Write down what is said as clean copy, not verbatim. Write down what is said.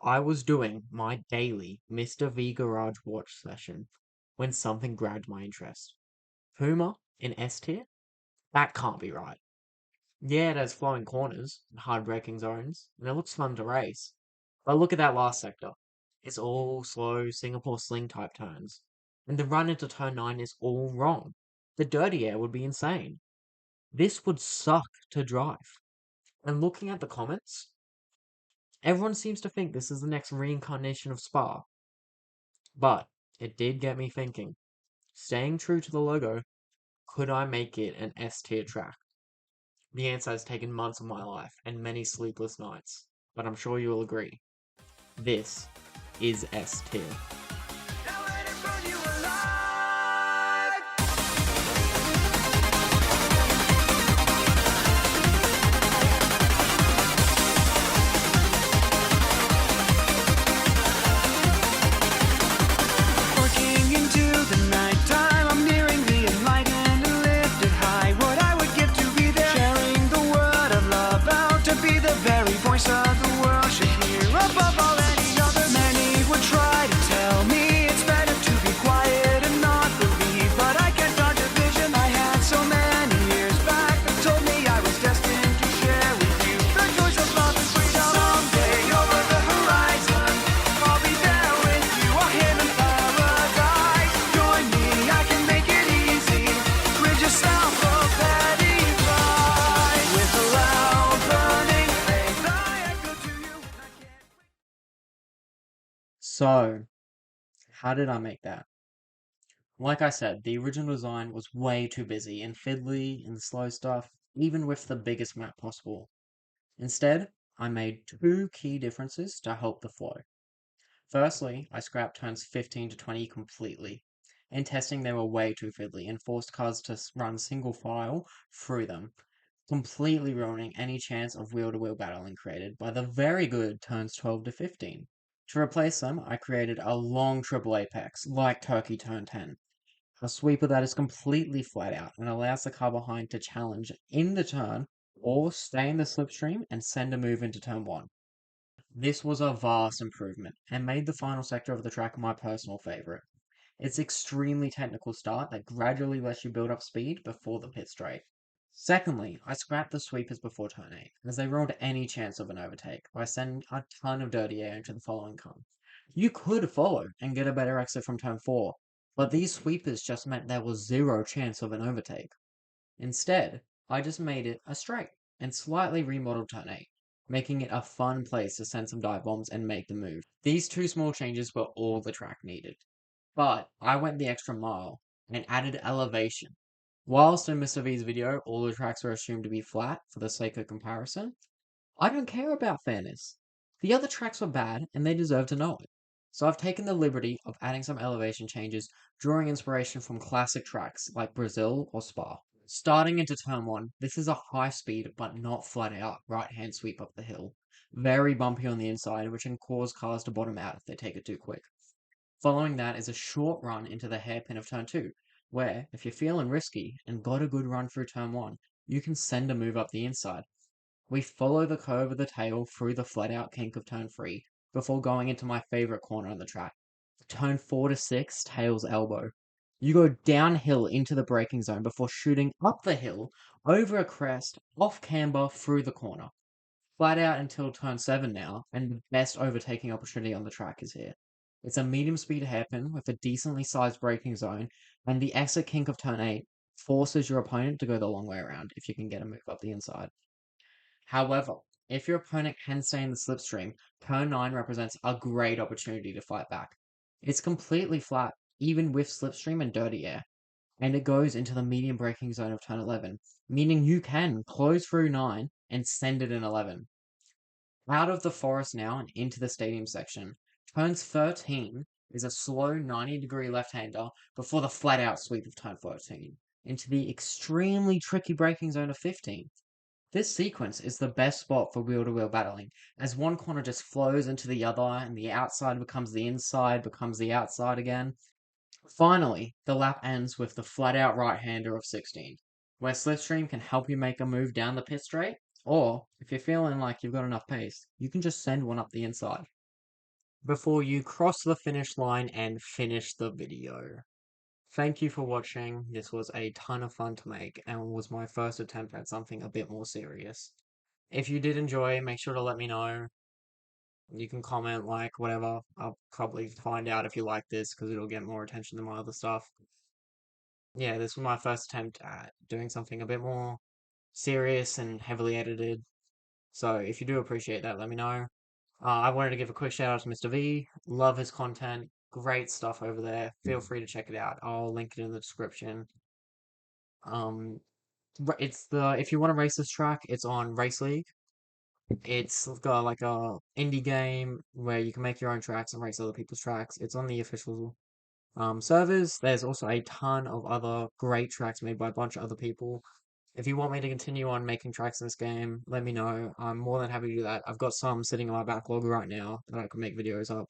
I was doing my daily Mr. V Garage watch session when something grabbed my interest. Puma in S tier? That can't be right. Yeah, it has flowing corners and hard braking zones, and it looks fun to race. But look at that last sector. It's all slow Singapore sling type turns. And the run into turn 9 is all wrong. The dirty air would be insane. This would suck to drive. And looking at the comments, everyone seems to think this is the next reincarnation of Spa. But it did get me thinking. Staying true to the logo, could I make it an S tier track? The answer has taken months of my life and many sleepless nights, but I'm sure you'll agree. This is S tier. Working into the nighttime, I'm nearing the enlightened and lifted high. What I would give to be there, sharing the word of love out to be the very voice of the world should hear above all any other. Many would try to tell me it's better to be quiet and not believe, but I can't dodge a vision I had so many years back that told me I was destined to share with you the joys of love and freedom. Someday over the horizon, I'll be there with you, a hidden paradise. Join me, I can make it easy. Rid yourself of that divide. With a loud burning faith, I echo to you. I can't wait. So, how did I make that? Like I said, the original design was way too busy and fiddly and slow stuff, even with the biggest map possible. Instead, I made two key differences to help the flow. Firstly, I scrapped turns 15 to 20 completely. In testing, they were way too fiddly and forced cars to run single file through them, completely ruining any chance of wheel-to-wheel battling created by the very good turns 12 to 15. To replace them, I created a long triple apex, like Turkey Turn 10. A sweeper that is completely flat out and allows the car behind to challenge in the turn or stay in the slipstream and send a move into turn 1. This was a vast improvement and made the final sector of the track my personal favourite. It's extremely technical start that gradually lets you build up speed before the pit straight. Secondly, I scrapped the sweepers before turn 8, as they ruined any chance of an overtake by sending a ton of dirty air into the following car. You could follow and get a better exit from turn 4, but these sweepers just meant there was zero chance of an overtake. Instead, I just made it a straight and slightly remodeled turn 8, making it a fun place to send some dive bombs and make the move. These two small changes were all the track needed. But I went the extra mile and added elevation. Whilst in Mr. V's video, all the tracks are assumed to be flat for the sake of comparison, I don't care about fairness. The other tracks were bad and they deserve to know it. So I've taken the liberty of adding some elevation changes, drawing inspiration from classic tracks like Brazil or Spa. Starting into turn 1, this is a high speed but not flat out right hand sweep up the hill. Very bumpy on the inside, which can cause cars to bottom out if they take it too quick. Following that is a short run into the hairpin of turn 2, where, if you're feeling risky and got a good run through turn 1, you can send a move up the inside. We follow the curve of the tail through the flat out kink of turn 3, before going into my favourite corner on the track. Turn 4 to 6, tail's elbow. You go downhill into the braking zone before shooting up the hill, over a crest, off camber, through the corner. Flat out until turn 7 now, and the best overtaking opportunity on the track is here. It's a medium speed hairpin with a decently sized braking zone, and the exit kink of turn 8 forces your opponent to go the long way around if you can get a move up the inside. However, if your opponent can stay in the slipstream, turn 9 represents a great opportunity to fight back. It's completely flat, even with slipstream and dirty air, and it goes into the medium braking zone of turn 11, meaning you can close through 9 and send it in 11. Out of the forest now and into the stadium section, turns 13 is a slow 90-degree left-hander before the flat-out sweep of turn 14, into the extremely tricky braking zone of 15. This sequence is the best spot for wheel-to-wheel battling, as one corner just flows into the other and the outside becomes the inside, becomes the outside again. Finally, the lap ends with the flat-out right-hander of 16, where Slipstream can help you make a move down the pit straight, or, if you're feeling like you've got enough pace, you can just send one up the inside. before you cross the finish line and finish the video. Thank you for watching. This was a ton of fun to make and was my first attempt at something a bit more serious. If you did enjoy, make sure to let me know. You can comment, like, whatever. I'll probably find out if you like this because it'll get more attention than my other stuff. Yeah, this was my first attempt at doing something a bit more serious and heavily edited. So if you do appreciate that, let me know. I wanted to give a quick shout out to Mr. V. Love his content. Great stuff over there. Feel free to check it out. I'll link it in the description. Um, it's the if you want to race this track, it's on Race League. It's got like a indie game where you can make your own tracks and race other people's tracks. It's on the official servers. There's also a ton of other great tracks made by a bunch of other people. If you want me to continue on making tracks in this game, let me know. I'm more than happy to do that. I've got some sitting in my backlog right now that I can make videos of.